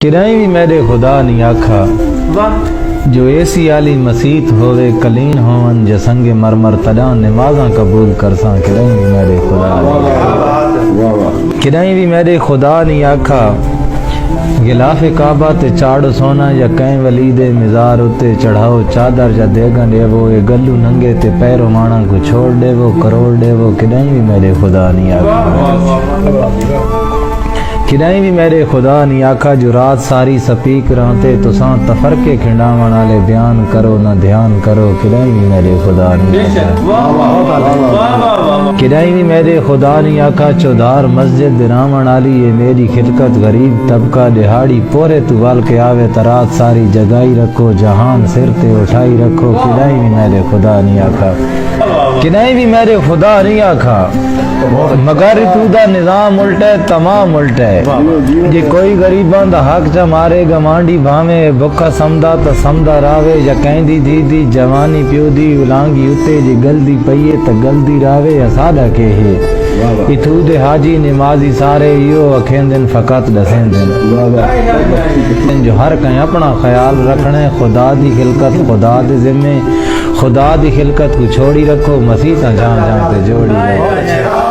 کرائیں بھی میرے خدا نہیں آکھا جو ایسی آلی مسیت ہوئے کلین ہون جسنگ مرمر تجان نمازاں قبول کرساں کرائیں بھی میرے خدا نہیں کرائیں بھی میرے خدا نہیں آکھا غلاف کعبہ تے چاڑ سونا یا کہیں ولی دے مزار اتے چڑھاؤ چادر یا دیگن دے وہ اے گلو ننگے تے پیرو مانا کو چھوڑ دے وہ کروڑ دے وہ کرائیں بھی میرے خدا نہیں آکھا کرائیں بھی میرے خدا نہیں آکھا جو رات ساری سپیک رہتے تو سان تفرقے کھنڈاون والے بیان کرو نہ دھیان کرو کرائیں بھی میرے خدا نہیں آکھا کرائیں بھی میرے خدا نہیں آکھا چودار مسجد راون والی یہ میری خلقت غریب طبقہ دہاڑی پورے تو وال کے آوے ترات ساری جگائی رکھو جہان سر تے اٹھائی رکھو کرائیں بھی میرے خدا نہیں آکھا کرائیں بھی میرے خدا نہیں آکھا مگر تو دا نظام الٹے تمام الٹے جی کوئی غریبان دا حق چا مارے گمانڈی بھامے بکھا سمدہ تا سمدہ راوے یا کہیں دی جوانی پیو دی اولانگی اتے جی گل دی پئیے تا گل دی راوے یا سادہ کے ہی اتھو دے حاجی نمازی سارے یو اکھین دن فقط دسین دن جو ہر کہیں اپنا خیال رکھنے خدا دی خلقت خدا دے ذمے خدا دی خلقت کو چھوڑی رکھو مسیح تا جہاں تے جوڑی رکھو